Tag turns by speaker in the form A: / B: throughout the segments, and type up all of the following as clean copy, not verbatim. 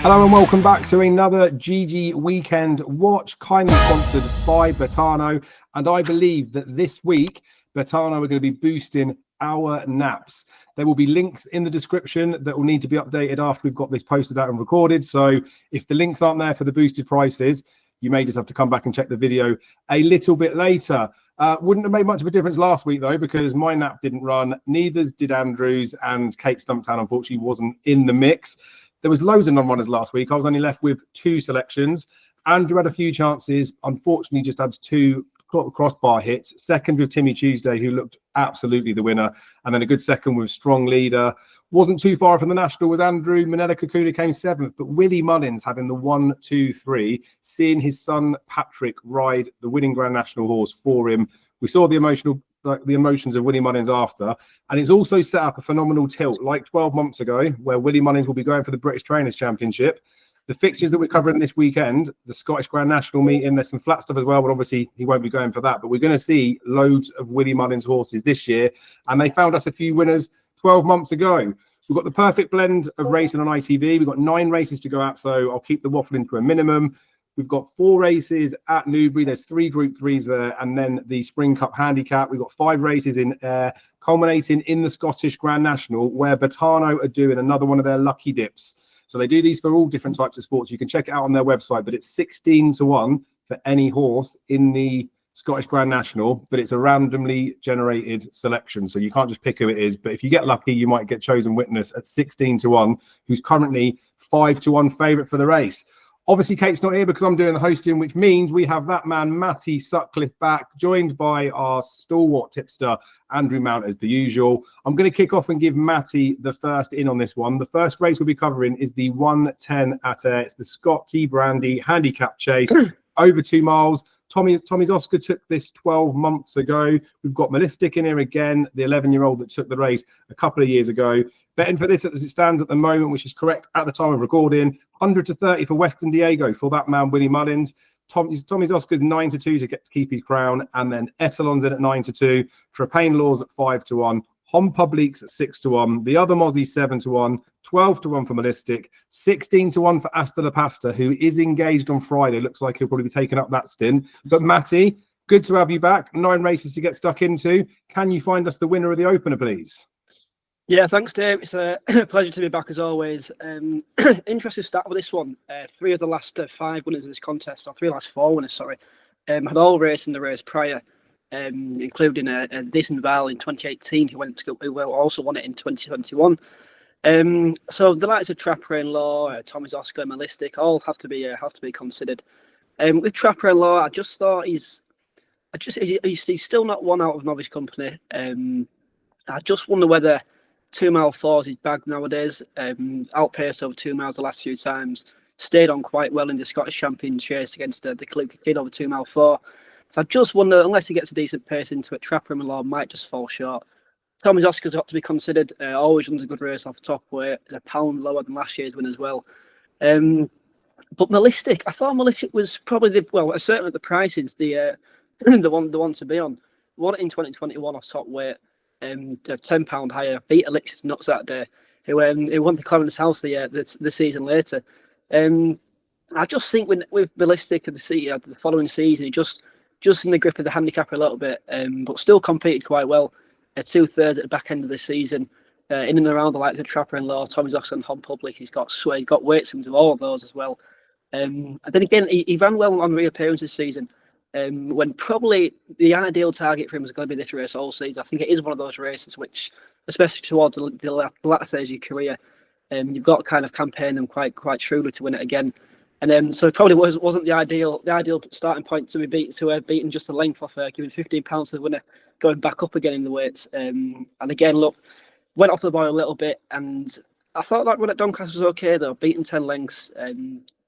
A: Hello and welcome back to another GG Weekend Watch, kindly sponsored by Betano. And I believe that this week, Betano are going to be boosting our naps. There will be links in the description that will need to be updated after we've got this posted out and recorded. So if the links aren't there for the boosted prices, you may just have to come back and check the video a little bit later. Wouldn't have made much of a difference last week, though, because my nap didn't run. Neither did Andrew's, and Kate Stumptown, unfortunately, wasn't in the mix. There was loads of non-runners last week. I was only left with 2 selections. Andrew had a few chances. Unfortunately, just had 2 crossbar hits. Second with Timmy Tuesday, who looked absolutely the winner. And then a good second with Strong Leader. Wasn't too far from the national with Andrew. Manella Kakuna came 7th. But Willie Mullins having the 1, 2, 3, seeing his son Patrick ride the winning Grand National horse for him. We saw the emotions of Willie Mullins after, and it's also set up a phenomenal tilt like 12 months ago where Willie Mullins will be going for the British Trainers Championship. The fixtures that we're covering this weekend, the Scottish Grand National meeting, there's some flat stuff as well, but obviously he won't be going for that. But we're going to see loads of Willie Mullins horses this year, and they found us a few winners 12 months ago. We've got the perfect blend of racing on ITV. We've got 9 races to go out, so I'll keep the waffling to a minimum. We've got 4 races at Newbury. There's 3 Group 3s there, and then the Spring Cup Handicap. We've got 5 races in air, culminating in the Scottish Grand National, where Betano are doing another one of their lucky dips. So they do these for all different types of sports. You can check it out on their website, but it's 16 to 1 for any horse in the Scottish Grand National, but it's a randomly generated selection. So you can't just pick who it is, but if you get lucky, you might get chosen witness at 16 to 1, who's currently 5 to 1 favourite for the race. Obviously, Kate's not here because I'm doing the hosting, which means we have that man, Matty Sutcliffe, back, joined by our stalwart tipster, Andrew Mount, as per usual. I'm going to kick off and give Matty the first in on this one. The first race we'll be covering is the 110 at Air. It's the Scott T. Brandy Handicap Chase, over 2 miles. Tommy's Oscar took this 12 months ago. We've got Malystic in here again, the 11-year-old that took the race a couple of years ago. Betting for this as it stands at the moment, which is correct at the time of recording, 100 to 30 for Western Diego for that man, Willie Mullins. Tommy's Oscar's 9 to 2 to keep his crown, and then Etalon's in at 9 to 2. Trepain Laws at 5 to 1. Hom Publique's at 6 to 1. The other Mozzie 7 to 1. 12 to 1 for Malystic. 16 to 1 for Asta La Pasta, who is engaged on Friday. Looks like he'll probably be taking up that stint. But Matty, good to have you back. 9 races to get stuck into. Can you find us the winner of the opener, please?
B: Yeah, thanks, Dave. It's a pleasure to be back as always. Interesting start with this one. 3 of the last 5 winners of this contest, or 3 of the last 4 winners, sorry, had all raced in the race prior, including Dyson Val in 2018, who also won it in 2021. So the likes of Trapper in Law, Tommy's Oscar, Malystic, all have to be considered. With Trapper in Law, I just thought he's still not one out of novice company. I just wonder whether 2 mile 4 is his bag nowadays. Outpaced over 2 miles the last few times. Stayed on quite well in the Scottish Champion chase against the Kaluka Kid over 2 mile 4. So I just wonder, unless he gets a decent pace into it, Trapper in Law might just fall short. Tommy's Oscar's got to be considered. Always runs a good race off top weight. It's £1 lower than last year's win as well. But Malystic, I thought Malystic was probably certainly at the pricings, the one to be on. Won it in 2021 off top weight. £10 higher. Beat Alexis Nuts that day, who won the Clarence House the season later. I just think with Malystic and the following season, he just in the grip of the handicap a little bit, but still competed quite well. 2/3 at the back end of the season, in and around the likes of Trapper in Law, Tommy's Oscar and Hom Public. He's got weights into all of those as well. And then again, he ran well on reappearance this season. When probably the ideal target for him is going to be this race all season. I think it is one of those races which, especially towards the latter stage of your career, you've got to kind of campaign them quite truly to win it again. And so it probably wasn't the ideal starting point to be beaten just a length off, giving £15 to the winner, going back up again in the weights. And again, look, went off the boil a little bit, and I thought that run at Doncaster was okay though, beating 10 lengths.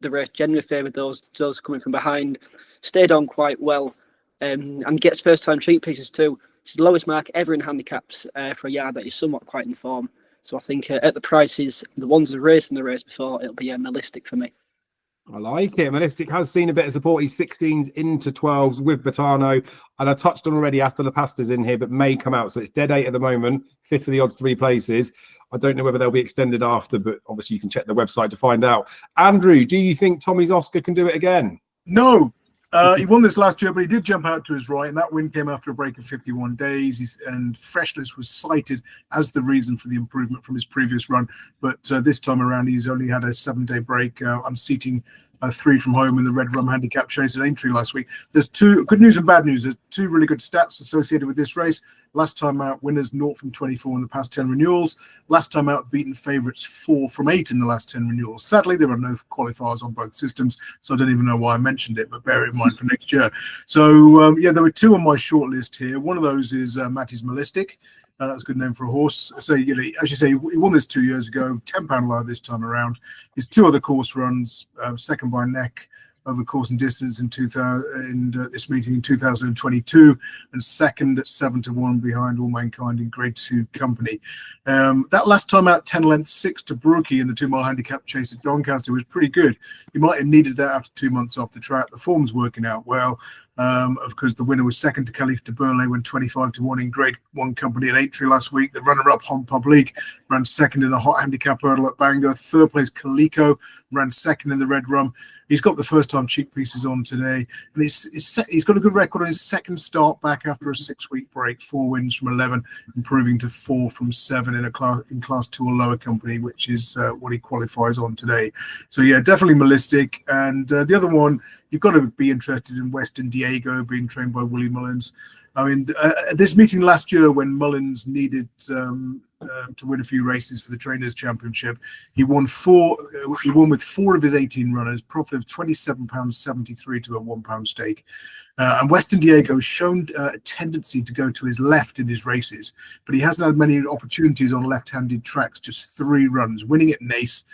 B: The race generally favoured those coming from behind, stayed on quite well, and gets first time cheek pieces too. It's the lowest mark ever in handicaps for a yard that is somewhat quite in form. So I think at the prices, the ones that raced in the race before, it'll be Malystic for me.
A: I like it. Malystic has seen a bit of support. He's 16s into 12s with Bertano. And I touched on already, Asta La Pasta's in here, but may come out. So it's dead 8 at the moment, 5th of the odds 3 places. I don't know whether they'll be extended after, but obviously you can check the website to find out. Andrew, do you think Tommy's Oscar can do it again?
C: No. He won this last year, but he did jump out to his right, and that win came after a break of 51 days. And freshness was cited as the reason for the improvement from his previous run. But this time around, he's only had a 7-day break, unseating 3 from home in the Red Rum Handicap Chase at Aintree last week. There's 2 good news and bad news. There's 2 really good stats associated with this race. Last time out, winners 0 from 24 in the past 10 renewals. Last time out, beaten favourites 4 from 8 in the last 10 renewals. Sadly, there are no qualifiers on both systems, so I don't even know why I mentioned it, but bear it in mind for next year. So, yeah, there were 2 on my short list here. One of those is Matty's Malystic. That's a good name for a horse. So, you know, as you say, he won this 2 years ago, £10 low this time around. His 2 other course runs, second by neck over course and distance in this meeting in 2022, and second at 7-1 behind All Mankind in Grade 2 company. That last time out, 10 lengths, 6 to Brookie in the 2 mile handicap chase at Doncaster was pretty good. He might have needed that after 2 months off the track. The form's working out well. Of course, the winner was second to Caliph de Burle when 25-1 in Grade 1 company at Aintree last week. The runner-up, Hon Public, ran second in a hot handicap hurdle at Bangor. Third place, Calico, ran second in the Red Rum. He's got the first-time cheek pieces on today, and he's got a good record on his second start back after a 6-week break. 4 wins from 11, improving to 4 from 7 in Class 2 or lower company, which is what he qualifies on today. So yeah, definitely Malystic. And the other one, you've got to be interested in Western Diego, being trained by Willie Mullins. I mean, this meeting last year when Mullins needed to win a few races for the Trainers' Championship, he won with 4 of his 18 runners, profit of £27.73 to a £1 stake. And Western Diego's shown a tendency to go to his left in his races, but he hasn't had many opportunities on left-handed tracks, just 3 runs, winning at Nace,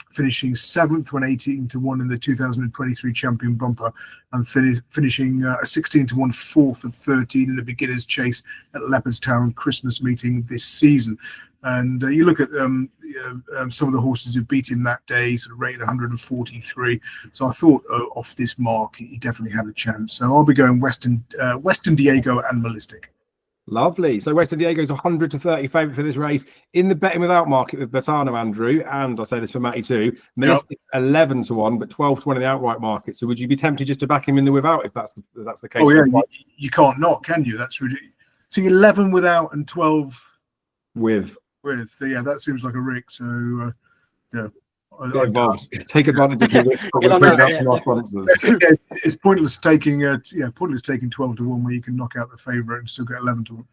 C: finishing 7th when 18-1 in the 2023 Champion Bumper, and finishing a 16-1 4th of 13 in a beginner's chase at Leopardstown Christmas meeting this season. And you look at some of the horses who beat him that day, sort of rated 143. So I thought off this mark, he definitely had a chance. So I'll be going Western Diego and Malystic.
A: Lovely. So Western Diego's 100 to 30 favourite for this race in the betting without market with Bertano, Andrew, and I'll say this for Matty too. Malystic's 11-1, but 12-1 in the outright market. So would you be tempted just to back him in the without if that's the case?
C: Oh yeah, you can't not, can you? That's ridiculous. So 11 without and 12
A: with.
C: So yeah, that seems like a rick. So yeah.
A: Take advantage of
C: it. It's pointless taking 12-1 where you can knock out the favourite and still get 11-1.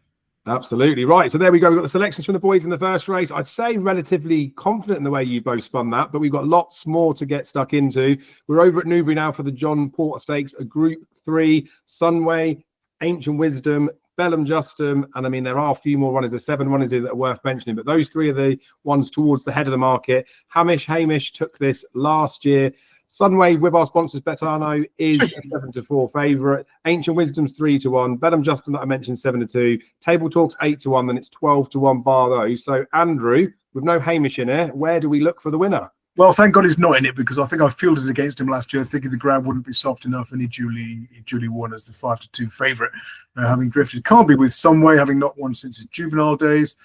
A: Absolutely right. So there we go. We've got the selections from the boys in the first race. I'd say relatively confident in the way you both spun that, but we've got lots more to get stuck into. We're over at Newbury now for the John Porter Stakes, a Group 3, Sunway, Ancient Wisdom, Bellum, Justum, and I mean, there are a few more runners. There's 7 runners here that are worth mentioning, but those 3 are the ones towards the head of the market. Hamish took this last year. Sunway with our sponsors, Betano, is a 7-4 favourite. Ancient Wisdom's 3-1. Bellum, Justum that I mentioned, 7-2. Table Talk's 8-1, then it's 12-1 bar those. So, Andrew, with no Hamish in here, where do we look for the winner?
C: Well, thank God he's not in it, because I think I fielded against him last year, thinking the ground wouldn't be soft enough, and he duly won as the 5-2 favourite, having drifted. Can't be with Sunway, having not won since his juvenile days.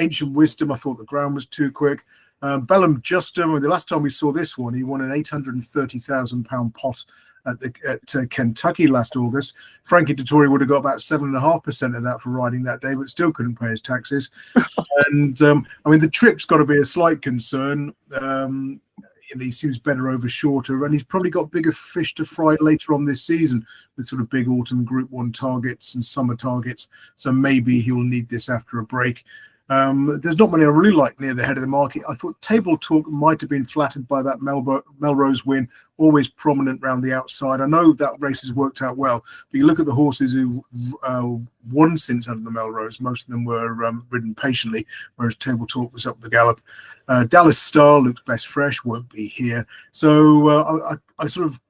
C: Ancient Wisdom, I thought the ground was too quick. Bellum Justum, the last time we saw this one, he won an £830,000 pot at Kentucky last August. Frankie Dettori would have got about 7.5% of that for riding that day, but still couldn't pay his taxes. And I mean, the trip's got to be a slight concern. And he seems better over shorter, and he's probably got bigger fish to fry later on this season with sort of big autumn Group 1 targets and summer targets. So maybe he'll need this after a break. There's not many I really like near the head of the market. I thought Table Talk might have been flattered by that Melrose win, always prominent round the outside. I know that race has worked out well, but you look at the horses who won since out of the Melrose, most of them were ridden patiently, whereas Table Talk was up the gallop. Dallas Star looks best fresh, won't be here. So I sort of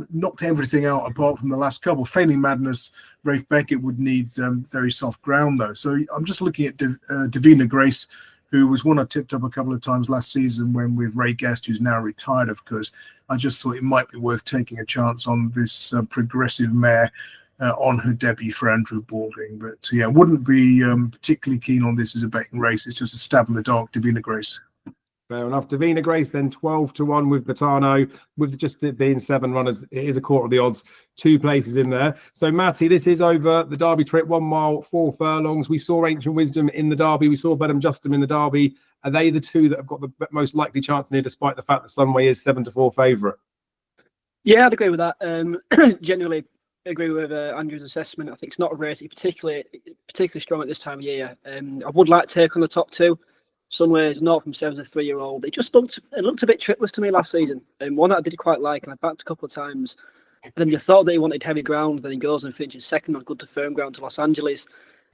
C: knocked everything out apart from the last couple. Failing Madness, Rafe Beckett would need very soft ground though. So I'm just looking at Divina Grace, who was one I tipped up a couple of times last season when with Ray Guest, who's now retired, of course. I just thought it might be worth taking a chance on this progressive mare on her debut for Andrew Balding. But yeah, wouldn't be particularly keen on this as a betting race. It's just a stab in the dark, Divina Grace.
A: Fair enough. Divina Grace then 12-1 with Battano, with just it being 7 runners. It is a quarter of the odds, 2 places in there. So Matty, this is over the Derby trip, 1 mile, 4 furlongs. We saw Ancient Wisdom in the Derby. We saw Bellum Justum in the Derby. Are they the two that have got the most likely chance in here, despite the fact that Sunway is 7-4 favourite?
B: Yeah, I'd agree with that. Generally agree with Andrew's assessment. I think it's not a race particularly strong at this time of year. I would like to take on the top 2. Sunway is not from 7 to 3-year-old. It looked a bit trickless to me last season, and one that I did quite like, and I backed a couple of times. And then you thought that he wanted heavy ground, then he goes and finishes second on good to firm ground to Los Angeles.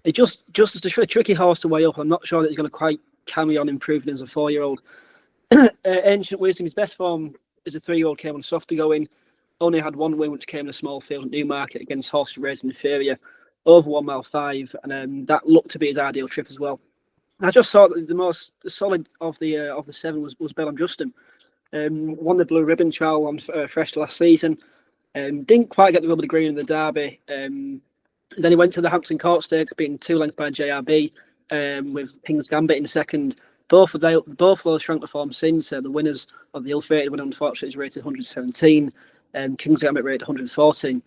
B: It just as a tricky horse to weigh up. I'm not sure that he's going to quite carry on improving as a 4-year-old. Ancient Wisdom, his best form as a 3-year-old came on softer going. Only had 1 win, which came in a small field at Newmarket against horses raised inferior over 1 mile 5, and that looked to be his ideal trip as well. I just saw that the most solid of the 7 was Bellum Justum. Won the Blue Ribbon trial on fresh last season. Didn't quite get the rub of the green in the Derby. Then he went to the Hampton Court Stakes, being 2 lengths by JRB, with King's Gambit in second. Both of those shrunk the form since. The winners of the ill-fated winner, unfortunately, is rated 117, and King's Gambit rated 114.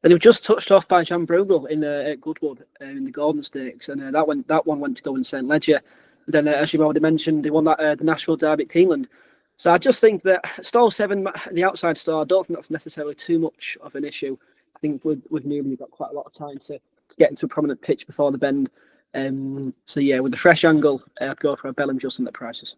B: And he was just touched off by Jan Bruegel at Goodwood in the Golden Stakes, and that one went to go in St Leger. Then, as you've already mentioned, they won that the Nashville Derby at Keeneland. So I just think that stall 7, the outside stall, I don't think that's necessarily too much of an issue. I think with Newbury, you've got quite a lot of time to get into a prominent pitch before the bend. So yeah, with the fresh angle, I'd go for a Bellum Justum at prices.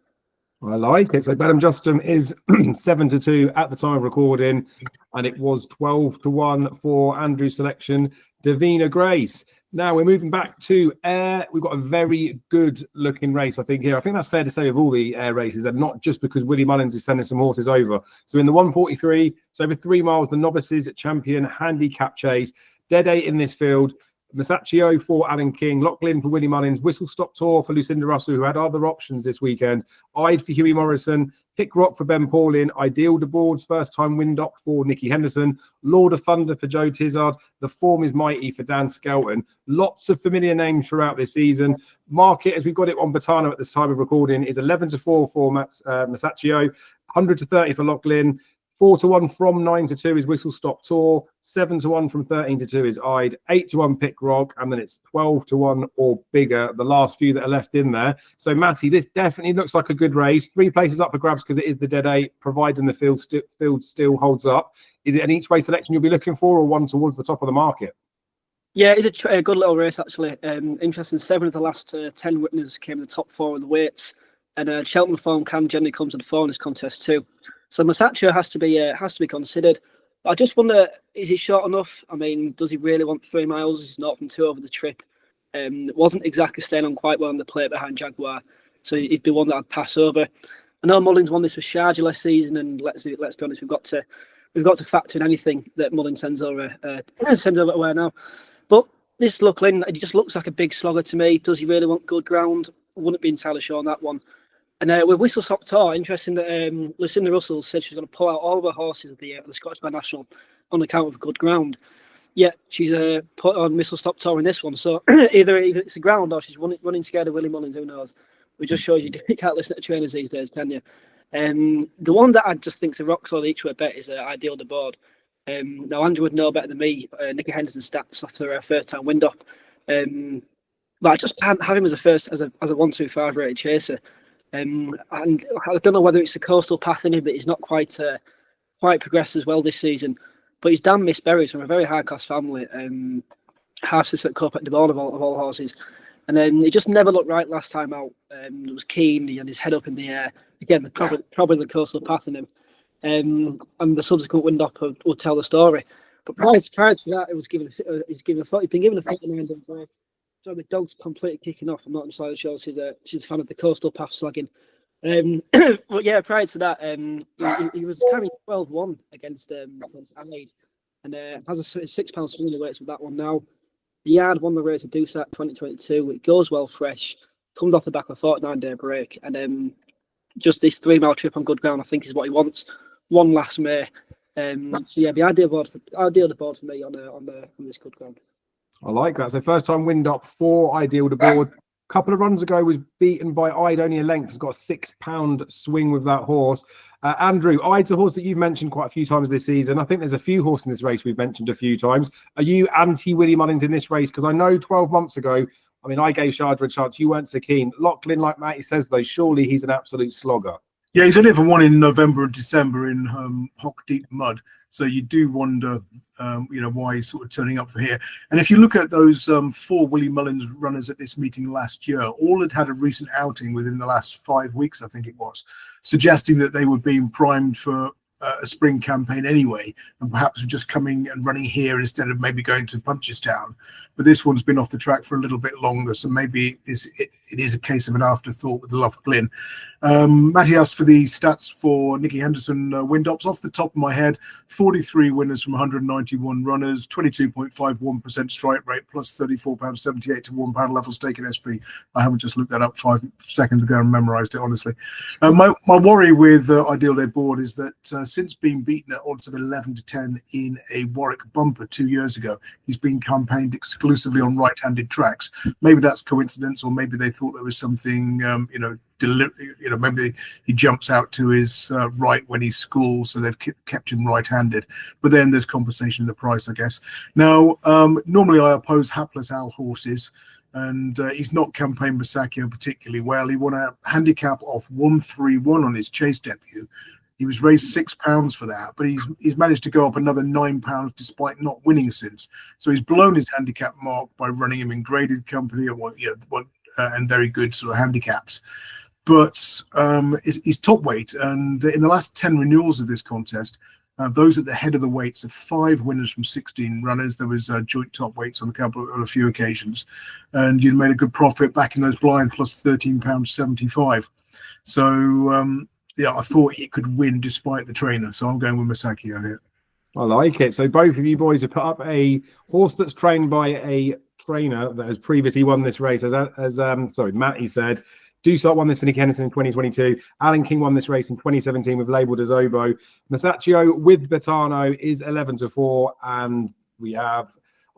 A: I like it. So Bellum Justum is 7-2 at the time of recording, and it was 12-1 for Andrew's selection, Divina Grace. Now we're moving back to Air. We've got a very good looking race, I think, here. I think that's fair to say of all the Air races, and not just because Willie Mullins is sending some horses over. So in the 143, so over 3 miles, the novices champion handicap chase, dead 8 in this field. Masaccio for Alan King, Lachlan for Willie Mullins, Whistle Stop Tour for Lucinda Russell, who had other options this weekend, Ide for Hughie Morrison, Pick Rock for Ben Paulin, Ideal de Boards, First Time Windock for Nicky Henderson, Lord of Thunder for Joe Tizard, The Form is Mighty for Dan Skelton. Lots of familiar names throughout this season. Market, as we've got it on Battano at this time of recording, is 11-4 for Masaccio, 100-30 for Lachlan, 4-1 from 9-2 is Whistle Stop Tour, 7-1 from 13-2 is Ide, 8-1 Pick Rock, and then it's 12-1 or bigger, the last few that are left in there. So Matty, this definitely looks like a good race. 3 places up for grabs because it is the dead 8, providing the field still holds up. Is it an each way selection you'll be looking for, or one towards the top of the market?
B: Yeah, it's a good little race, actually. Interesting, 7 of the last 10 winners came in the top 4 of the weights, and Cheltenham form can generally come to the fore in this contest too. So Masaccio has to be considered. But I just wonder, is he short enough? I mean, does he really want 3 miles? He's not from 2 over the trip. Wasn't exactly staying on quite well on the plate behind Jaguar, so he'd be one that I'd pass over. I know Mullins won this with Sharjah last season, and let's be honest, we've got to factor in anything that Mullins sends over away now. But this Lachlan, he just looks like a big slogger to me. Does he really want good ground? I wouldn't be entirely sure on that one. And with Whistle Stop Tour, interesting that Lucinda Russell said she's going to pull out all of her horses of the Scottish Binational on account of good ground. Yeah, she's put on Whistle Stop Tour in this one. So either it's the ground or she's running scared of Willie Mullins, who knows? It just shows you can't listen to trainers these days, can you? The one that I just think is a rock solid each way bet is Ideal de Board. Now, Andrew would know better than me, Nicky Henderson stats after her first time wind up. But I just can't have him as a 1-2-5 rated chaser. And I don't know whether it's the coastal path in him that he's not quite progressed as well this season. But he's Dan Miss Berries from a very high class family, half sister at Copac de Board of all horses. And then he just never looked right last time out. It was keen, he had his head up in the air. Again, probably the coastal path in him. And the subsequent wind up would tell the story. But prior to that, he'd been given a 49 day break. So the dog's completely kicking off. I'm not entirely sure she's a fan of the coastal path slagging. But yeah, prior to that, he was carrying 12-1 against Adelaide, and has a £6 swing weights with that one now. The Yard won the race of Dusat 2022. It goes well fresh. comes off the back of a 49-day break, and just this 3-mile trip on good ground, I think, is what he wants. One last May. So yeah, the ideal the board for me on this good ground.
A: I like that. So first time wind up for Ideal the board. A couple of runs ago was beaten by Ide only a length. Has got a £6 swing with that horse. Andrew, Ide's a horse that you've mentioned quite a few times this season. I think there's a few horses in this race we've mentioned a few times. Are you anti-Willie Mullins in this race? Because I know 12 months ago, I mean, I gave Sharjah a chance. You weren't so keen. Lachlan, like Matty says, though, surely he's an absolute slogger.
C: Yeah, he's only ever won in November and December in hock deep mud. So you do wonder, why he's sort of turning up for here. And if you look at those 4 Willie Mullins runners at this meeting last year, all had a recent outing within the last 5 weeks, I think it was, suggesting that they were being primed for a spring campaign anyway, and perhaps just coming and running here instead of maybe going to Punchestown. But this one's been off the track for a little bit longer, so maybe it is a case of an afterthought with the Loft Glyn. Matty asked for the stats for Nicky Henderson Windops. Off the top of my head, 43 winners from 191 runners, 22.51% strike rate, plus £34.78 to £1 level stake in SP. I haven't just looked that up 5 seconds ago and memorised it, honestly. My worry with Ideal Day Board is that since being beaten at odds of 11 to 10 in a Warwick bumper 2 years ago, he's been campaigned exclusively on right-handed tracks. Maybe that's coincidence, or maybe they thought there was something, maybe he jumps out to his right when he's schooled, so they've kept him right-handed. But then there's compensation in the price, I guess. Now, normally I oppose hapless owl horses, and he's not campaigned Masaccio particularly well. He won a handicap off 131 on his chase debut. He was raised £6 for that, but he's managed to go up another £9 despite not winning since. So he's blown his handicap mark by running him in graded company and very good sort of handicaps. But he's top weight, and in the last 10 renewals of this contest, those at the head of the weights are 5 winners from 16 runners. There was joint top weights on a few occasions, and you'd made a good profit back in those blind, plus £13.75. So yeah, I thought he could win despite the trainer, so I'm going with Masaccio here.
A: I like it. So both of you boys have put up a horse that's trained by a trainer that has previously won this race. As Matty said, GG.CO.UK won this for Nicky Henderson in 2022. Alan King won this race in 2017 with Labelled as Oboe. Masaccio with Betano is 11 to 4, and we have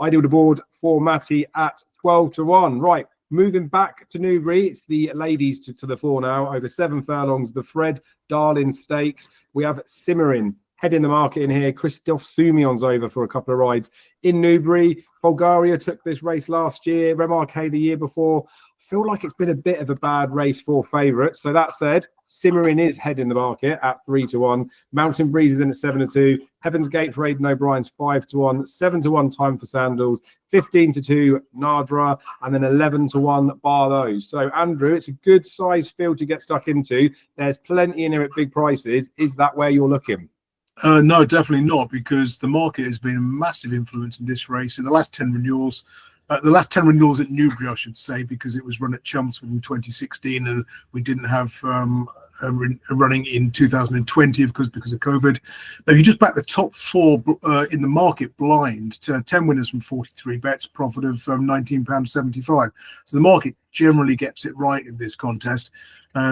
A: Ideal the board for Matty at 12 to 1. Right. Moving back to Newbury, it's the ladies to the fore now, over 7 furlongs, the Fred Darling Stakes. We have Simmering heading the market in here. Christophe Soumillon's over for a couple of rides in Newbury. Bulgaria took this race last year, Remarque the year before. I feel like it's been a bit of a bad race for favourites. So that said, Simmering is heading the market at 3 to 1. Mountain Breeze is in at 7 to 2. Heaven's Gate for Aidan O'Brien's 5 to 1. 7 to 1 Time for Sandals. 15 to 2 Nadra, and then 11 to 1 bar those. So Andrew, it's a good size field to get stuck into. There's plenty in here at big prices. Is that where you're looking?
C: No, definitely not, because the market has been a massive influence in this race. In the last 10 renewals, at Newbury, I should say, because it was run at Chelmsford in 2016, and we didn't have running in 2020 because of COVID. Now, you just back the top 4 in the market blind to 10 winners from 43 bets, profit of £19.75. So the market generally gets it right in this contest.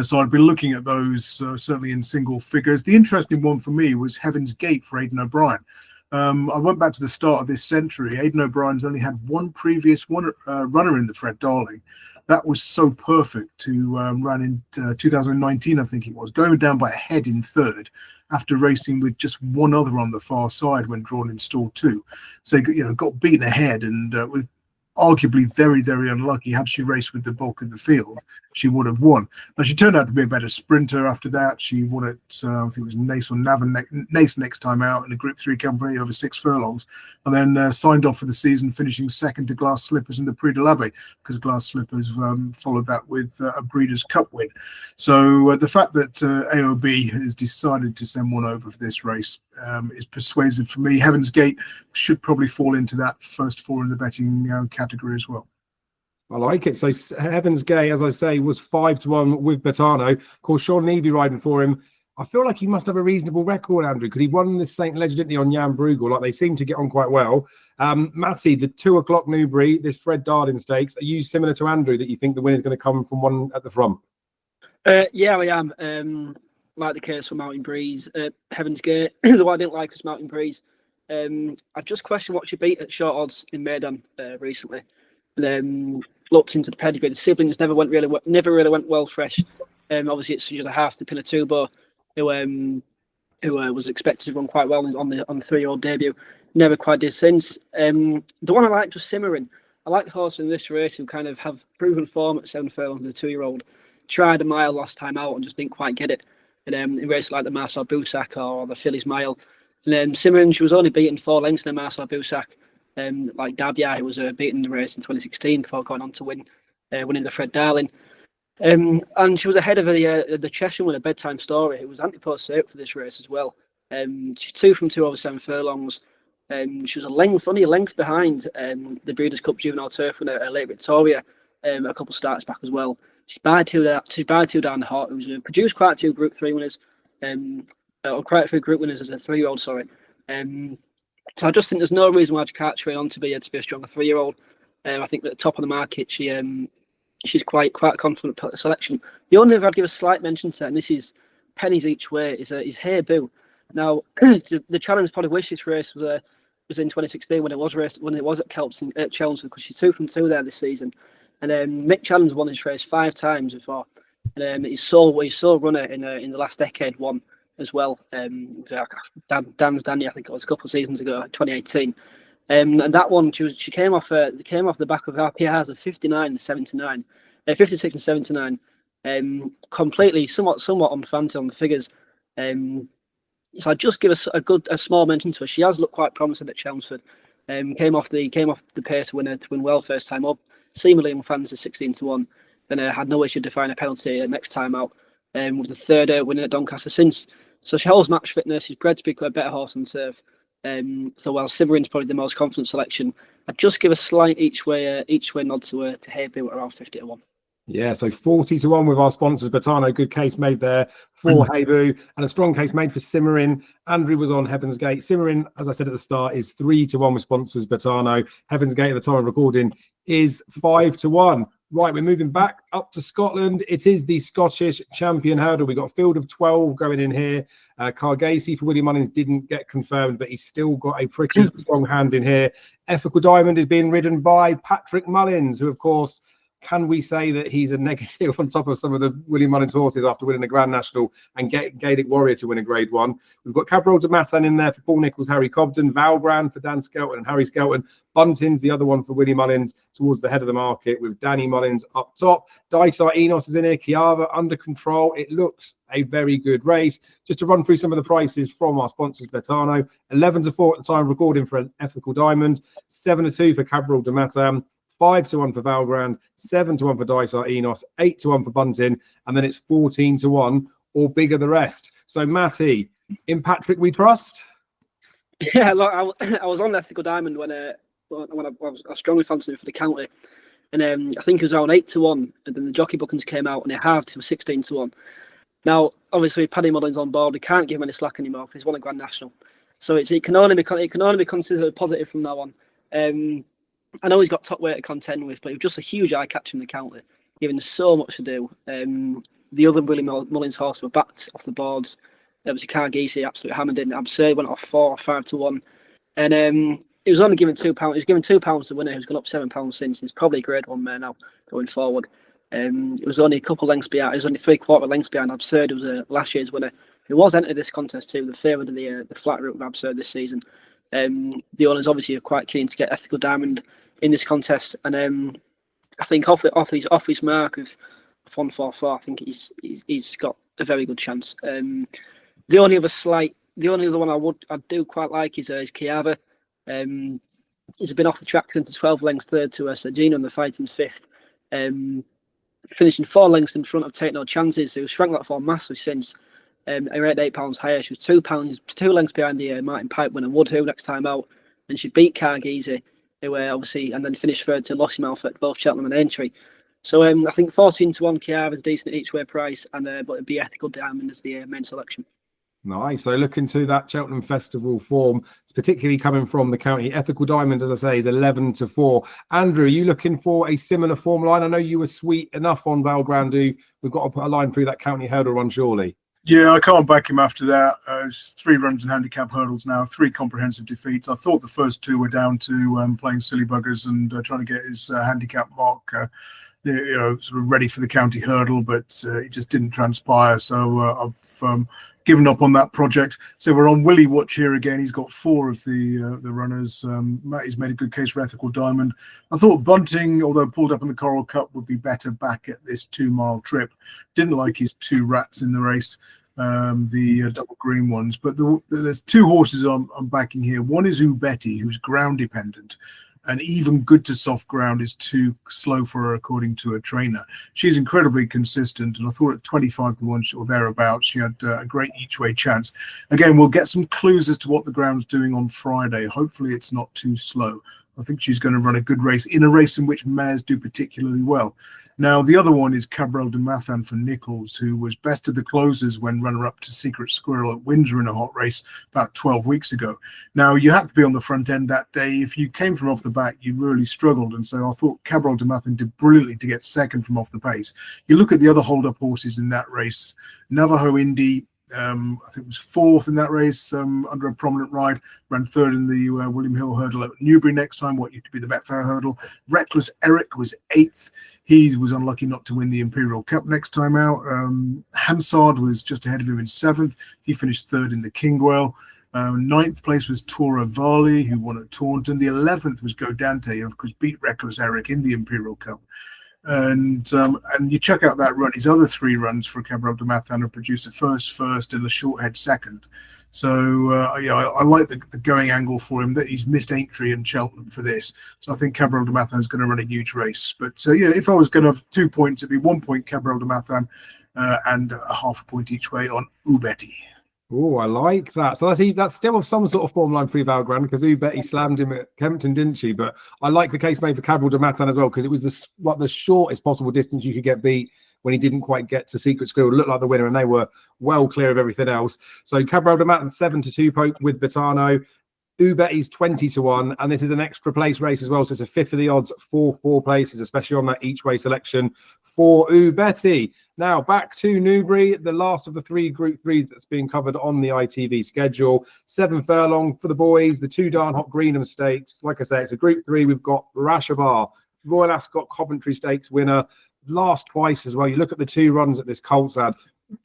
C: So I'd be looking at those certainly in single figures. The interesting one for me was Heaven's Gate for Aidan O'Brien. I went back to the start of this century. Aidan O'Brien's only had one previous runner in the Fred Darling. That was so perfect to run in 2019, I think it was, going down by a head in third after racing with just one other on the far side when drawn in stall 2. So, got beaten ahead, and was arguably very, very unlucky. Had she raced with the bulk of the field, she would have won. Now, she turned out to be a better sprinter after that. She won at, I think it was Nace or Nace next time out in a Group 3 company over 6 furlongs, and then signed off for the season, finishing second to Glass Slippers in the Prix de l'Abbé, because Glass Slippers followed that with a Breeders' Cup win. So the fact that AOB has decided to send one over for this race is persuasive for me. Heaven's Gate should probably fall into that first 4 in the betting category as well.
A: I like it. So Heaven's Gate, as I say, was 5 to 1 with Betano. Of course, Sean Levy riding for him. I feel like he must have a reasonable record, Andrew, because he won this St. Ledger, didn't he, on Jan Bruegel? Like, they seem to get on quite well. Matty, the 2 o'clock Newbury, this Fred Darden Stakes, are you similar to Andrew that you think the winner's going to come from one at the front?
B: Yeah, I am. Like the case for Mountain Breeze, Heaven's Gate. The one I didn't like was Mountain Breeze. I just questioned what she beat at short odds in Maidan recently, and looked into the pedigree. The siblings never really went well fresh. Obviously, it's just a half to Pinner Tubo, who was expected to run quite well on the 3-year-old debut. Never quite did since. The one I liked was Simmering. I like the horse in this race who kind of have proven form at 7 furlongs with a 2-year-old. Tried a mile last time out and just didn't quite get it. And in races like the Marcel Boussac or the Phillies Mile. And then Simmering, she was only beaten 4 lengths in the Marcel Boussac. Like Dabia, who was beaten the race in 2016 before going on to winning the Fred Darling. And she was ahead of the Cheshire winner, Bedtime Story, who was anti-post for this race as well. She's 2 from 2 over 7 furlongs. She was only a length behind the Breeders' Cup Juvenile Turf winner, Late Victoria, a couple of starts back as well. She's by 2 down the Hot, who's produced quite a few Group 3 winners, or quite a few Group winners as a 3-year-old, sorry. So I just think there's no reason why she can't train on to be a stronger 3-year-old. I think at the top of the market, she's quite a confident selection. The only thing I'd give a slight mention to, and this is pennies each way, is Hey Boo. Now, the challenge probably wish this race was in 2016 when it was at Chelmsford, because she's 2 from 2 there this season. And Mick Challenge won this race 5 times before. And he's sole runner in the last decade won as well. Dan's Danny, I think it was a couple of seasons ago, 2018. And that one, she came off the back of RPRs of 59 and 79, 56 and 79, completely somewhat unfancy on the figures. So I'd just give us a small mention to her. She has looked quite promising at Chelmsford. Came off the pace to win well first time up. Seemingly unfancy 16-1. Then had no issue defying a penalty next time out. With the 3rd win at Doncaster since. So she holds match fitness. She's bred to be a better horse on turf. So while Simmering's probably the most confident selection, I'd just give a slight each way nod to Hey Boo at around 50-1.
A: Yeah, so 40-1 with our sponsors. Bertano, good case made there for Hey Boo, and a strong case made for Simmering. Andrew was on Heaven's Gate. Simmering, as I said at the start, is 3-1 with sponsors. Bertano. Heaven's Gate at the time of recording is 5-1. Right, we're moving back up to Scotland. It is the Scottish Champion Hurdle. We've got a field of 12 going in here. Cargasi for William Mullins didn't get confirmed, but he's still got a pretty strong hand in here. Ethical Diamond is being ridden by Patrick Mullins, who, of course, can we say that he's a negative on top of some of the William Mullins horses after winning the Grand National and Gaelic Warrior to win a Grade 1? We've got Kabral de Mathan in there for Paul Nicholls, Harry Cobden, Valbrand for Dan Skelton and Harry Skelton. Buntin's the other one for William Mullins towards the head of the market with Danny Mullins up top. Dysart Enos is in here, Chiava under control. It looks a very good race. Just to run through some of the prices from our sponsors, Bertano. 11-4 at the time of recording for an Ethical Diamond, 7-2 for Kabral de Mathan, 5-1 for Valbrand, 7-1 for Dysart Enos, 8-1 for Buntin, and then it's 14-1 or bigger the rest. So Matty, in Patrick we trust?
B: Yeah, look, I was on Ethical Diamond when I strongly fancied him for the county, and I think it was around 8-1, and then the jockey bookings came out and it halved to 16-1. Now, obviously, with Paddy Mullins on board, we can't give him any slack anymore because he's won a Grand National, so it can only be considered a positive from now on. I know he's got top weight to contend with, but it was just a huge eye catch in the county, giving so much to do. The other William Mullins horse were backed off the boards. There was a Cargisi, absolutely hammered in. Absurd went off 4 or 5-1, and he was only given £2. He was given £2 to winner. Who's gone up £7 since. He's probably a Grade 1 mare now going forward. It was only a couple lengths behind. It was only 3/4 lengths behind Absurd. It was last year's winner who was entered this contest too. The favourite of the flat route of Absurd this season. The owners obviously are quite keen to get Ethical Diamond in this contest, and I think off his mark of 144, I think he's got a very good chance. The only other one I do quite like is Chiava. He's been off the track into 12 lengths third to Sergino in the fighting 5th, finishing 4 lengths in front of Take No Chances, who shrank that form massively since. He rated £8 higher. She was 2 lengths behind the Martin Pipe winner Woodhull next time out, and she beat Cargisi, who obviously, and then finished third to Lossiemouth at both Cheltenham and Aintree. So I think 14-1 Chiara is decent each way price, and but it'd be Ethical Diamond as the main selection.
A: Nice. So looking to that Cheltenham Festival form, it's particularly coming from the county. Ethical Diamond, as I say, is 11-4. Andrew, are you looking for a similar form line? I know you were sweet enough on Val Grandu. We've got to put a line through that county hurdle run, surely.
C: Yeah, I can't back him after that. It's 3 runs and handicap hurdles now, 3 comprehensive defeats. I thought the first 2 were down to playing silly buggers and trying to get his handicap mark, sort of ready for the county hurdle, but it just didn't transpire. So I've given up on that project. So we're on Willie watch here again. He's got 4 of the runners. Matty's made a good case for Ethical Diamond. I thought Bunting, although pulled up in the Coral Cup, would be better back at this 2-mile trip. Didn't like his 2 rats in the race, the double green ones. But there's 2 horses I'm backing here. One is Ubeti, who's ground dependent. And even good to soft ground is too slow for her, according to a trainer. She's incredibly consistent, and I thought at 25-1 or thereabouts, she had a great each-way chance. Again, we'll get some clues as to what the ground's doing on Friday. Hopefully it's not too slow. I think she's going to run a good race in a race in which mares do particularly well. Now, the other one is Kabral de Mathan for Nichols, who was best of the closers when runner-up to Secret Squirrel at Windsor in a hot race about 12 weeks ago. Now, you had to be on the front end that day. If you came from off the back, you really struggled. And so I thought Kabral de Mathan did brilliantly to get second from off the pace. You look at the other hold-up horses in that race, Navajo Indy, I think it was 4th in that race under a prominent ride, ran 3rd in the William Hill hurdle at Newbury next time, what used to be the Betfair hurdle. Reckless Eric was 8th. He was unlucky not to win the Imperial Cup next time out. Hansard was just ahead of him in 7th. He finished 3rd in the Kingwell. 9th place was Tora Varley, who won at Taunton. The 11th was Godante, of course, beat Reckless Eric in the Imperial Cup. And you check out that run. His other 3 runs for Kabral de Mathan have produced a first, and a short head second. So I like the going angle for him. That he's missed Aintree and Cheltenham for this. So I think Kabral de Mathan is going to run a huge race. But if I was going to have 2 points, it'd be 1 point Kabral de Mathan and a half a point each way on Ubeti.
A: Oh, I like that. So that's still some sort of form line for Val Grand, because Ubeti slammed him at Kempton, didn't she? But I like the case made for Kabral de Mathan as well, because it was the shortest possible distance you could get beat when he didn't quite get to Secret Squirrel. Looked like the winner, and they were well clear of everything else. So Kabral de Mathan 7-2 poke with Betano. Ubeti's 20-1, and this is an extra place race as well, so it's a 5th of the odds for 4 places, especially on that each way selection for Ubeti. Now back to Newbury, the last of the 3 Group 3s that's being covered on the ITV schedule. 7 furlong for the boys, the 2 Darnhop Greenham Stakes. Like I say, it's a Group 3. We've got Rashabar, Royal Ascot Coventry Stakes winner, last twice as well. You look at the 2 runs that this colt's had.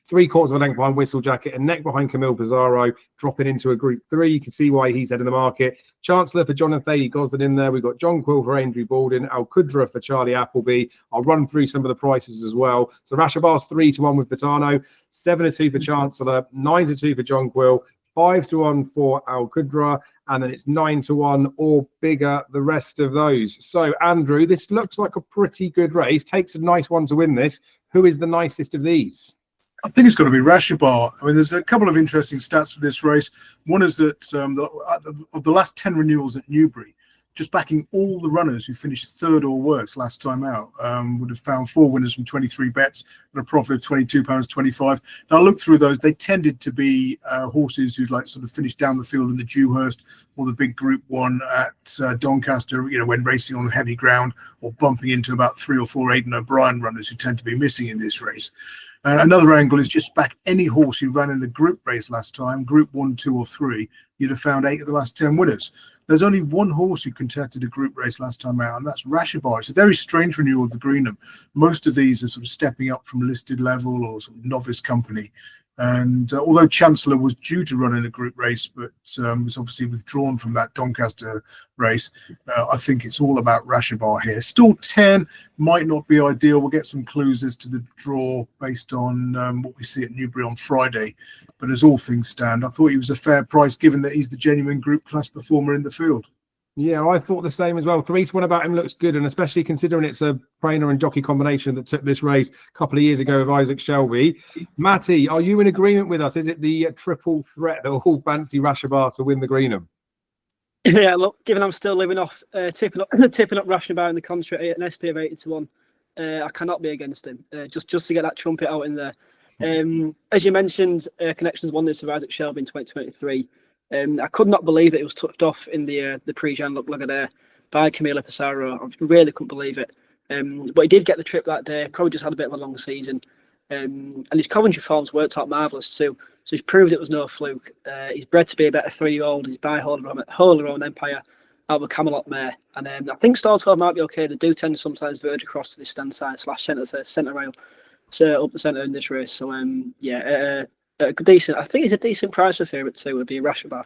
A: 3/4 of a length behind Whistle Jacket and neck behind Camille Pizarro, dropping into a Group 3. You can see why he's head in the market. Chancellor for Jonathan Thady Gosden in there. We've got John Quill for Andrew Baldwin, Al Qudra for Charlie Appleby. I'll run through some of the prices as well. So Rashabar's 3-1 with Betano, 7-2 for Chancellor, 9-2 for John Quill, 5-1 for Al Qudra, and then it's 9-1 or bigger the rest of those. So Andrew, this looks like a pretty good race. Takes a nice one to win this. Who is the nicest of these?
C: I think it's got to be Rashabar. I mean, there's a couple of interesting stats for this race. One is that of the last 10 renewals at Newbury, just backing all the runners who finished 3rd or worse last time out, would have found 4 winners from 23 bets at a profit of £22.25. Now, I looked through those. They tended to be horses who'd like sort of finished down the field in the Dewhurst or the big Group 1 at Doncaster, when racing on heavy ground, or bumping into about 3 or 4 Aidan O'Brien runners who tend to be missing in this race. Another angle is just back any horse who ran in a group race last time, Group 1, 2 or 3, you'd have found 8 of the last 10 winners. There's only one horse who contested a group race last time out, and that's Rashabar. It's a very strange renewal of the Greenham. Most of these are sort of stepping up from listed level or sort of novice company. And although Chancellor was due to run in a group race, but was obviously withdrawn from that Doncaster race, I think it's all about Rashabar here. Still 10 might not be ideal. We'll get some clues as to the draw based on what we see at Newbury on Friday. But as all things stand, I thought he was a fair price, given that he's the genuine group class performer in the field.
A: Yeah, I thought the same as well. 3-1 about him looks good, and especially considering it's a trainer and jockey combination that took this race a couple of years ago with Isaac Shelby. Matty, are you in agreement with us? Is it the triple threat that all fancy Rashabar to win the Greenham?
B: Yeah, look, given I'm still living off tipping up Rashabar in the contract at an SP of 80-1, I cannot be against him. Just to get that trumpet out in there. As you mentioned, Connections won this rise at Shelby in 2023. I could not believe that it was touched off in the pre-Jean look there by Camilo Pissarro. I really couldn't believe it. But he did get the trip that day. Probably just had a bit of a long season. And his Coventry form's worked out marvellous too. So he's proved it was no fluke. He's bred to be a better 3-year-old. He's by Whole of Roman Empire out of a Camelot mare. And I think Star 12 might be okay. They do tend to sometimes verge across to the stand side / centre rail. So up the centre in this race. So decent. I think it's a decent price for favourite too. Would be a Rashabar.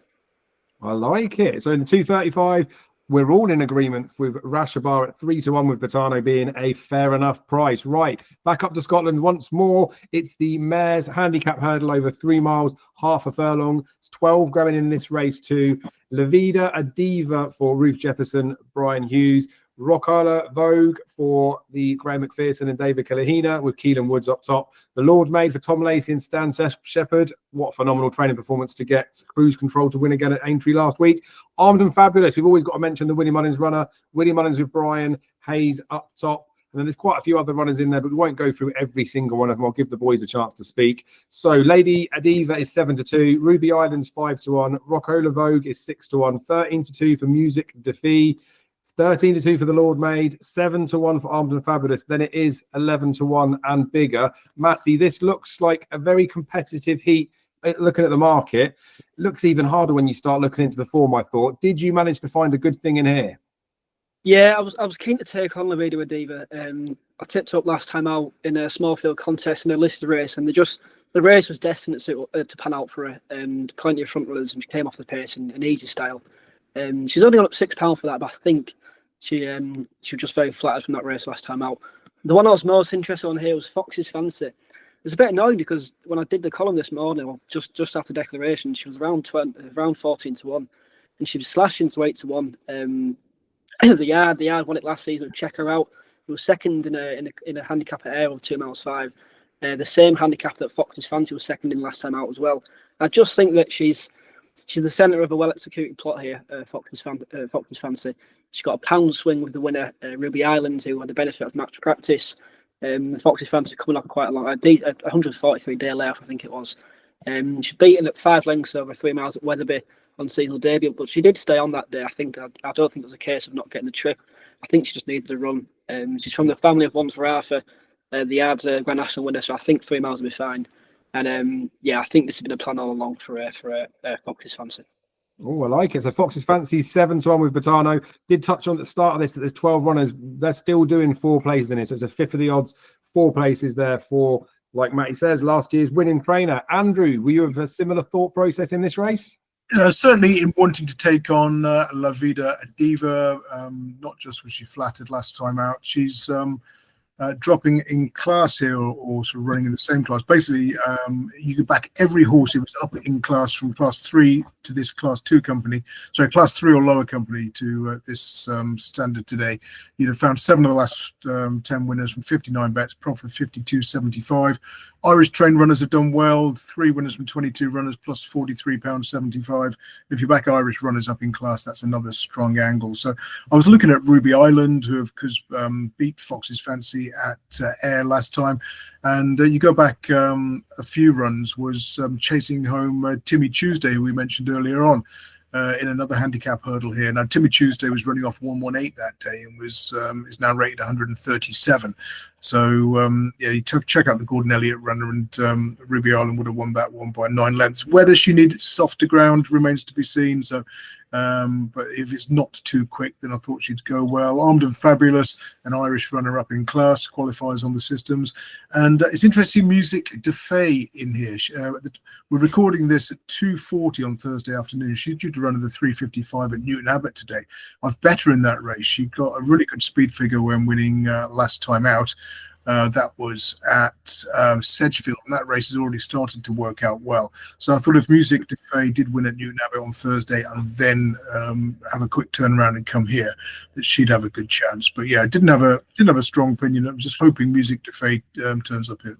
A: I like it. So in the 235, we're all in agreement with Rashabar at 3-1, with Battano being a fair enough price. Right, back up to Scotland once more. It's the mares handicap hurdle over 3 miles, half a furlong. It's 12 going in this race too. La Vida, a Diva for Ruth Jefferson, Brian Hughes. Rockola Vogue for the Graham McPherson and David Kalahina, with Keelan Woods up top. The Lord Maid for Tom Lacey and Stan Shepherd. What a phenomenal training performance to get cruise control to win again at Aintree last week. Armed and Fabulous. We've always got to mention the Willie Mullins runner. Willie Mullins with Brian Hayes up top. And then there's quite a few other runners in there, but we won't go through every single one of them. I'll give the boys a chance to speak. So Lady Adiva is 7-2. Ruby Island's 5-1. Rockola Vogue is 6-1. 13-2 for Music Defee. 13-2 for the Lord Maid, 7-1 for Armed and Fabulous. Then it is 11-1 and bigger. Matty, this looks like a very competitive heat. Looking at the market, it looks even harder when you start looking into the form, I thought. Did you manage to find a good thing in here?
B: Yeah, I was keen to take on La Vida Diva. I tipped up last time out in a small field contest in a listed race, and the race was destined to pan out for her. Plenty of front runners, and she came off the pace in an easy style. She's only gone up £6 for that, but I think she was just very flattered from that race last time out. The one I was most interested on here was Fox's Fancy. It's a bit annoying because when I did the column this morning, well, just after declaration, she was around 14-1, and she was slashing to 8-1. The yard won it last season. Check her out. It was second in a handicap at Ayr of 2 miles 5. The same handicap that Fox's Fancy was second in last time out as well. I just think that she's the centre of a well-executed plot here, Fox's Fancy. She's got a pound swing with the winner, Ruby Island, who had the benefit of match practice. Fox's Fancy coming off quite a long, 143-day layoff, I think it was. She's beaten at 5 lengths over 3 miles at Wetherby on seasonal debut, but she did stay on that day. I don't think it was a case of not getting the trip. I think she just needed a run. She's from the family of One for Arthur, the yard's Grand National winner, so I think 3 miles will be fine. And I think this has been a plan all along for Fox's Fancy.
A: Oh, I like it. So Fox's Fancy 7-1 with Battano. Did touch on at the start of this that there's 12 runners. They're still doing 4 places in it. So it's a fifth of the odds, 4 places there for, like Matty says, last year's winning trainer. Andrew, were you of a similar thought process in this race?
C: Certainly in wanting to take on La Vida Diva. Not just was she flattered last time out, she's dropping in class here, or sort of running in the same class. Basically, you could back every horse who was up in class from class 3 to this class 2 company, sorry, class 3 or lower company to this standard today. You'd have found 7 of the last 10 winners from 59 bets, profit 52.75. Irish trained runners have done well. 3 winners from 22 runners plus £43.75. If you back Irish runners up in class, that's another strong angle. So I was looking at Ruby Island, who have beat Fox's Fancy at Ayr last time, and you go back a few runs, was chasing home Timmy Tuesday, who we mentioned earlier on, in another handicap hurdle here. Now Timmy Tuesday was running off 118 that day and was is now rated 137. So you check out the Gordon Elliott runner, and Ruby Island would have won that one by 9 lengths. Whether she needed softer ground remains to be seen. So but if it's not too quick, then I thought she'd go well. Armed and Fabulous, an Irish runner up in class, qualifies on the systems. And it's interesting, Music Defay in here. We're recording this at 2:40 on Thursday afternoon. She's due to run at the 3:55 at Newton Abbot today. I've bet her in that race. She got a really good speed figure when winning last time out. That was at Sedgefield, and that race has already started to work out well. So I thought if Music Defay did win at Newton Abbot on Thursday and then have a quick turnaround and come here, that she'd have a good chance. But yeah, I didn't have a strong opinion. I was just hoping Music Defay turns up here.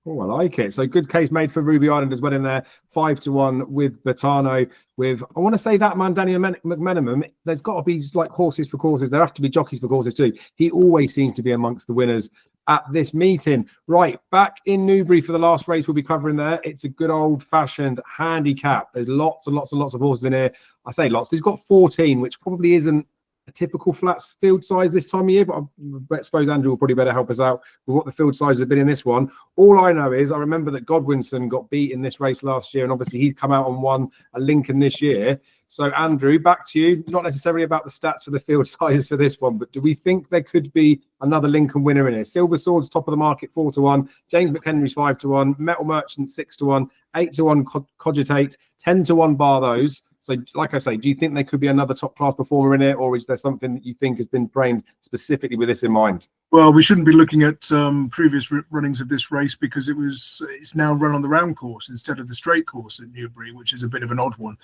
A: Oh, I like it. So good case made for Ruby Island as well in there. 5-1 with Bertano. With, I want to say that man, Danny McMenamin, there's got to be like horses for courses. There have to be jockeys for courses too. He always seems to be amongst the winners at this meeting. Right, back in Newbury for the last race we'll be covering there. It's a good old-fashioned handicap. There's lots and lots and lots of horses in here. I say lots. He's got 14, which probably isn't a typical flat field size this time of year, but I suppose Andrew will probably better help us out with what the field sizes have been in this one. All I know is I remember that Godwinson got beat in this race last year, and obviously he's come out and won a Lincoln this year. So Andrew, back to you. Not necessarily about the stats for the field sizes for this one, but do we think there could be another Lincoln winner in here? Silver Swords top of the market 4-1, James McHenry's 5-1, Metal Merchant 6-1, 8-1 Cogitate, 10-1 bar those. So, like I say, do you think there could be another top-class performer in it, or is there something that you think has been trained specifically with this in mind?
C: Well, we shouldn't be looking at previous runnings of this race because it's now run on the round course instead of the straight course at Newbury, which is a bit of an odd one.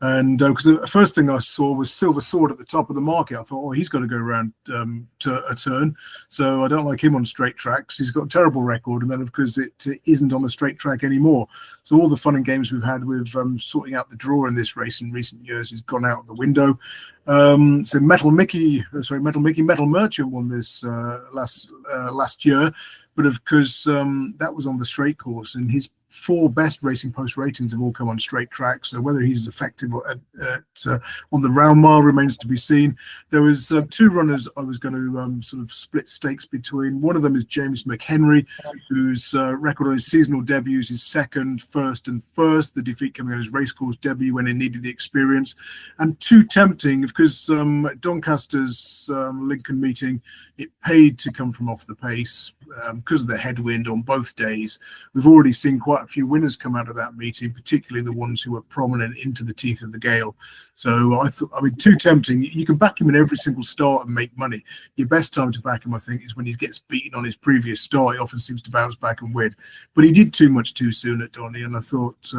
C: And because the first thing I saw was Silver Sword at the top of the market. I thought, oh, he's got to go around to a turn. So I don't like him on straight tracks. He's got a terrible record. And then, of course, it isn't on a straight track anymore. So all the fun and games we've had with sorting out the draw in this race in recent years has gone out the window. So Metal Merchant won this last year. But of course, that was on the straight course, and his 4 best Racing Post ratings have all come on straight tracks. So whether he's effective on the round mile remains to be seen. There was 2 runners I was going to sort of split stakes between. One of them is James McHenry, whose record on his seasonal debuts is 2nd, 1st, and 1st. The defeat coming on his racecourse debut when he needed the experience. And Too Tempting, because at Doncaster's Lincoln meeting, it paid to come from off the pace because of the headwind on both days. We've already seen quite a few winners come out of that meeting, particularly the ones who were prominent into the teeth of the gale. So I mean, Too Tempting, you can back him in every single start and make money. Your best time to back him, I think, is when he gets beaten on his previous start. He often seems to bounce back and win. But he did too much too soon at Donny, and I thought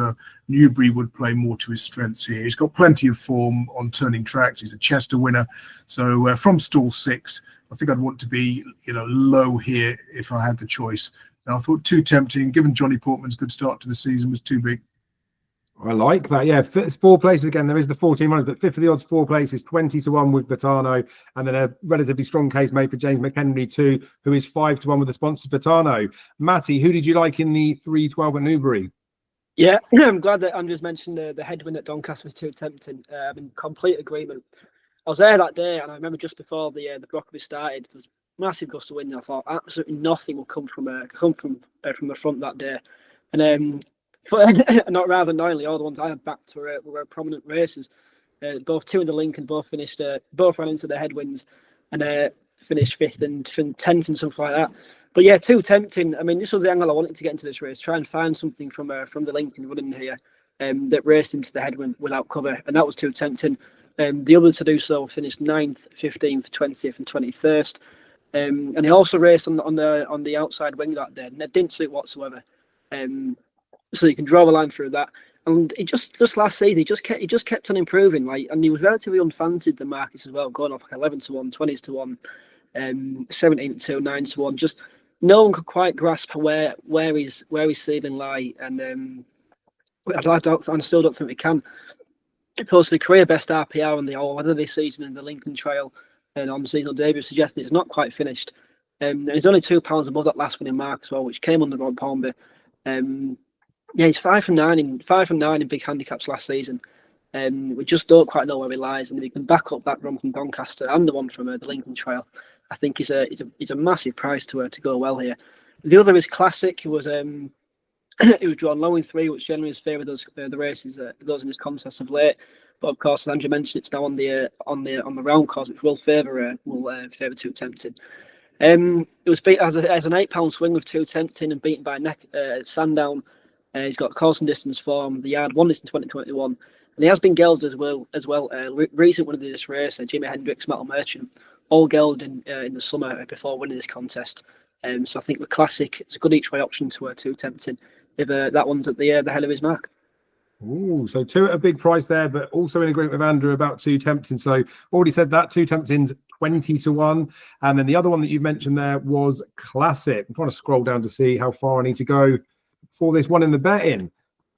C: Newbury would play more to his strengths here. He's got plenty of form on turning tracks. He's a Chester winner. So from stall 6, I think I'd want to be, low here if I had the choice. And I thought Too Tempting, given Johnny Portman's good start to the season, was too big.
A: I like that. Yeah, it's 4 places again. There is the 14 runners, but 5th of the odds 4 places, 20-1 with Bertano, and then a relatively strong case made for James McHenry too, who is 5-1 with the sponsor Bertano. Matty, who did you like in the 3-12 at Newbury?
B: Yeah, I'm glad that Andrew's mentioned the headwind at Doncaster was Too Tempting. I'm in complete agreement. I was there that day, and I remember just before the Broccoli started, there was massive gust of wind. And I thought absolutely nothing will come from the front that day. And not rather annoyingly, all the ones I had backed were prominent races. Both 2 in the Lincoln, both ran into the headwinds, and finished 5th and 10th and something like that. But yeah, Too Tempting. I mean, this was the angle I wanted to get into this race. Try and find something from the Lincoln running here that raced into the headwind without cover, and that was Too Tempting. The other to do so finished 9th, 15th, 20th, and 21st. And he also raced on the outside wing that day, and it didn't suit whatsoever. So you can draw a line through that. And he just last season, he just kept on improving, and he was relatively unfancied the markets as well, going up like 11-1, 20-1, 17-2, 9-1. Just no one could quite grasp where his ceiling lie, and I still don't think we can. It posted a career best RPR on the weather this season in the Lincoln Trail, and on the seasonal debut, suggesting it's not quite finished. And he's only £2 above that last winning mark as well, which came under Ron Palmby. Yeah, he's 5 from 9 in big handicaps last season. We just don't quite know where he lies, and if he can back up that run from Doncaster and the one from the Lincoln Trail, I think he's a massive prize to go well here. The other is Classic. He was drawn low in 3, which generally has favoured the races, those in this contest of late. But of course, as Andrew mentioned, it's now on the round course, which will favour Too Tempting. It was beat as an £8 swing with Too Tempting and beaten by Sandown. He's got course and distance form. The yard won this in 2021, and he has been gelded as well. Recent winner of this race, Jimi Hendrix, Metal Merchant, all gelded in the summer before winning this contest. So I think with Classic, it's a good each way option to Too Tempting if that one's at the head of his mark.
A: Ooh, so 2 at a big price there, but also in agreement with Andrew about Too Tempting. So already said that Too Tempting's 20 to 1. And then the other one that you've mentioned there was Classic. I'm trying to scroll down to see how far I need to go for this one in the betting.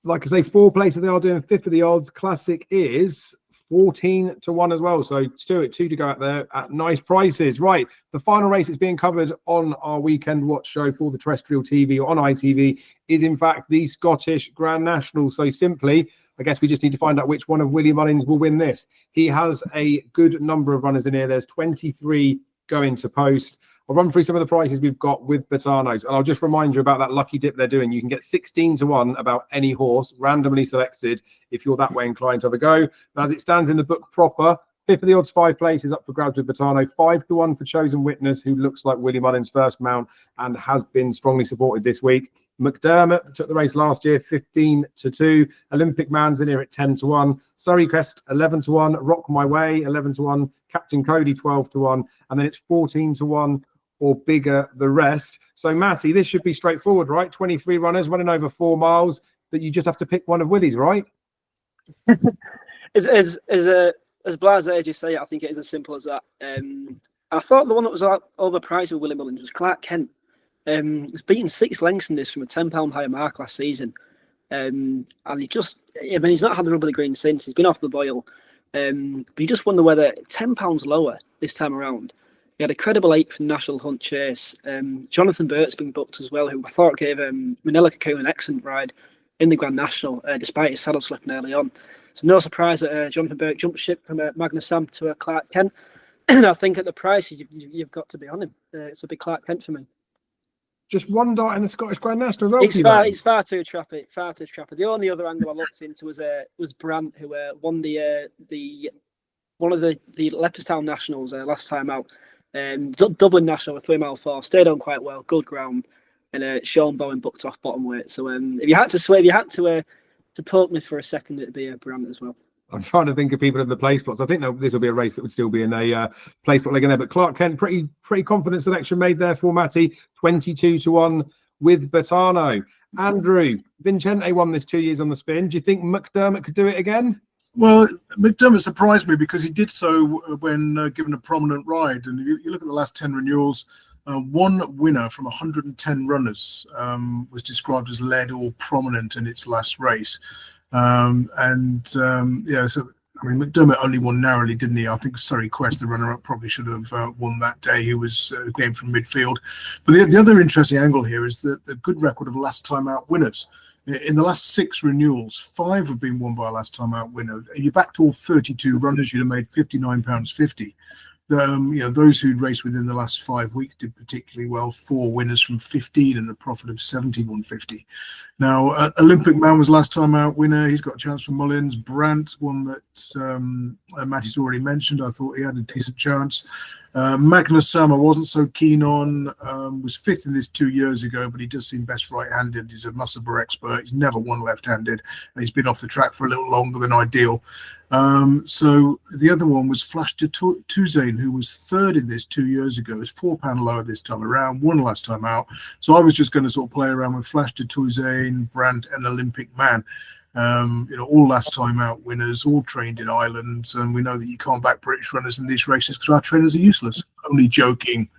A: Like I say, 4 places they are doing 5th of the odds. Classic is 14 to 1 as well. So 2 to go out there at nice prices. Right. The final race that's being covered on our weekend watch show for the terrestrial TV on ITV is in fact the Scottish Grand National. So simply, I guess we just need to find out which one of Willie Mullins will win this. He has a good number of runners in here. There's 23 going to post. I'll run through some of the prices we've got with Bertanos, and I'll just remind you about that lucky dip they're doing. You can get 16 to 1 about any horse, randomly selected, if you're that way inclined to have a go. And as it stands in the book proper, 5th of the odds, 5 places up for grabs with Bertano, 5 to 1 for Chosen Witness, who looks like Willie Mullins' first mount and has been strongly supported this week. McDermott took the race last year, 15 to 2. Olympic Man's in here at 10 to 1. Surrey Crest, 11 to 1. Rock My Way, 11 to 1. Captain Cody, 12 to 1. And then it's 14 to 1. Or bigger the rest. So Matty, this should be straightforward, right? 23 runners running over 4 miles, that you just have to pick one of Willie's, right?
B: As blasé as you say, I think it is as simple as that. I thought the one that was overpriced with Willie Mullins was Clark Kent. He's beaten 6 lengths in this from a £10 higher mark last season. And he's not had the rub of the green since. He's been off the boil. But you just wonder whether £10 lower this time around. He had a credible 8th from National Hunt Chase. Jonathan Burt's been booked as well, who I thought gave Manila Cocoon an excellent ride in the Grand National, despite his saddle slipping early on. So no surprise that Jonathan Burt jumped ship from Magnus Sam to Clark Kent. And I think at the price, you've got to be on him. It's a big Clark Kent for me.
A: Just one dart in the Scottish Grand National as well.
B: It's far too trappy. The only other angle I looked into was Brandt, who won one of the Leopardstown Nationals last time out. Dublin National with 3 mile 4, stayed on quite well, good ground, and Sean Bowen booked off bottom weight. So if you had to poke me for a second, it'd be Brandt as well.
A: I'm trying to think of people in the play spots. I think this will be a race that would still be in a play spot leg in there. But Clark Kent, pretty confident selection made there for Matty. 22 to 1 with Bertano. Andrew, Vincente won this 2 years on the spin. Do you think McDermott could do it again?
C: Well, McDermott surprised me because he did so when given a prominent ride. And you look at the last 10 renewals, one winner from 110 runners was described as led or prominent in its last race. So I mean, McDermott only won narrowly, didn't he? I think Surrey Quest, the runner-up, probably should have won that day. He was came from midfield. But the other interesting angle here is the good record of last-time-out winners. In the last 6 renewals, 5 have been won by a last-time-out winner. And you backed all 32 runners, you'd have made £59.50. Those who'd raced within the last 5 weeks did particularly well. 4 winners from 15 and a profit of £71.50. Now, Olympic Man was last time out winner. He's got a chance for Mullins. Brandt, one that Matty's already mentioned. I thought he had a decent chance. Magnus Sam I wasn't so keen on. Was 5th in this 2 years ago, but he does seem best right-handed. He's a Masaccio expert. He's never won left-handed, and he's been off the track for a little longer than ideal. So the other one was Flash de Touzain, who was 3rd in this 2 years ago. It's £4 lower this time around, won last time out. So I was just going to sort of play around with Flash de Touzain, Brandt, and Olympic Man. All last time out winners, all trained in Ireland, and we know that you can't back British runners in these races because our trainers are useless. Only joking.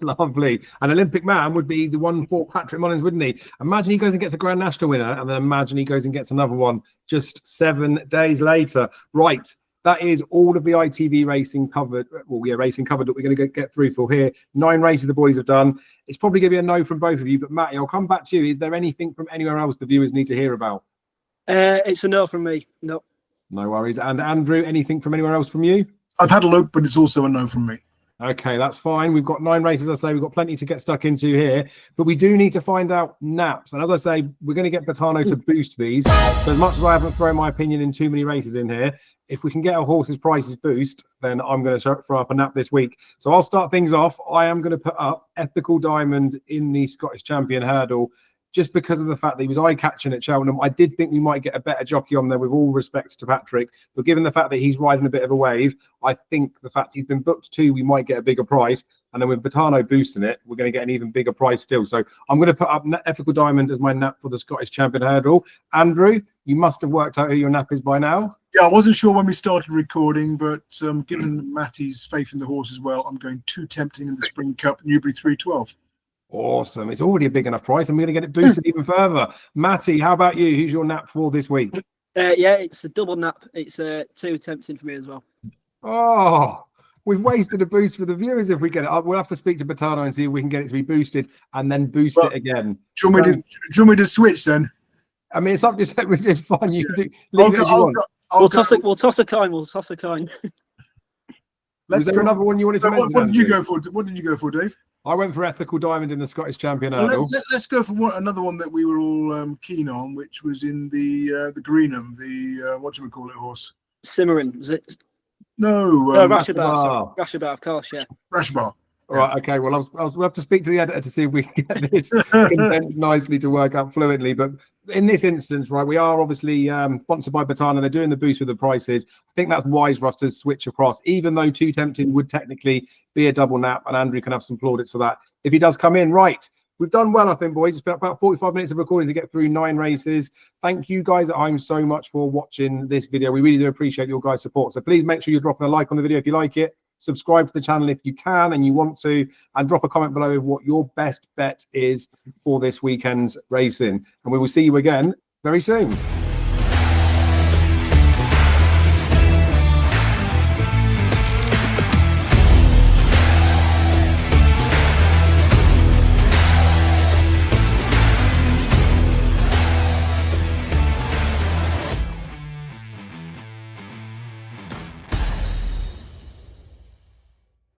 A: Lovely. An Olympic Man would be the one for Patrick Mullins, wouldn't he? Imagine he goes and gets a Grand National winner, and then imagine he goes and gets another one just 7 days later. Right. That is all of the ITV racing covered. Well, yeah, racing covered that we're going to get through for here. 9 races the boys have done. It's probably going to be a no from both of you, but Matty, I'll come back to you. Is there anything from anywhere else the viewers need to hear about?
B: It's a no from me. No.
A: No worries. And Andrew, anything from anywhere else from you?
C: I've had a look, but it's also a no from me.
A: Okay, that's fine. We've got 9 races, as I say. We've got plenty to get stuck into here, but we do need to find out naps. And as I say, we're going to get Bertano to boost these. So as much as I haven't thrown my opinion in too many races in here, if we can get a horse's prices boost, then I'm going to throw up a nap this week. So I'll start things off. I am going to put up Ethical Diamond in the Scottish Champion Hurdle, just because of the fact that he was eye-catching at Cheltenham. I did think we might get a better jockey on there, with all respect to Patrick. But given the fact that he's riding a bit of a wave, I think the fact he's been booked too, we might get a bigger price. And then with Bertano boosting it, we're going to get an even bigger price still. So I'm going to put up Ethical Diamond as my nap for the Scottish Champion Hurdle. Andrew, you must have worked out who your nap is by now.
C: Yeah, I wasn't sure when we started recording, but given Matty's faith in the horse as well, I'm going 2 Tempting in the Spring Cup, Newbury 312.
A: Awesome. It's already a big enough price. I'm going to get it boosted even further. Matty, how about you? Who's your nap for this week?
B: Yeah, it's a double nap. It's 2 Tempting for me as well.
A: Oh, we've wasted a boost for the viewers if we get it. We'll have to speak to Batano and see if we can get it to be boosted and then boost it again.
C: Do you want me to switch then?
A: I mean, it's up to you. It's fine. You can do leave it as you want.
B: We'll toss a coin. We'll toss a coin.
A: Was there another one you wanted to mention?
C: What did you go for? What did you go for, Dave?
A: I went for Ethical Diamond in the Scottish Champion
C: Well,
A: Hurdle.
C: let's go for another one that we were all keen on, which was in the Greenham, the what do we call it, horse?
B: Simmering, was it?
C: No,
B: Rashabar. Rashabar, of course, yeah.
C: Rashabar.
A: All right, okay. Well, we'll have to speak to the editor to see if we can get this condensed nicely to work out fluently. But in this instance, right, we are obviously sponsored by Batana. They're doing the boost with the prices. I think that's wise for us to switch across, even though 2 Tempting would technically be a double nap, and Andrew can have some plaudits for that if he does come in. Right. We've done well, I think, boys. It's been about 45 minutes of recording to get through 9 races. Thank you guys at home so much for watching this video. We really do appreciate your guys' support. So please make sure you're dropping a like on the video if you like it. Subscribe to the channel if you can and you want to, and drop a comment below of what your best bet is for this weekend's racing. And we will see you again very soon.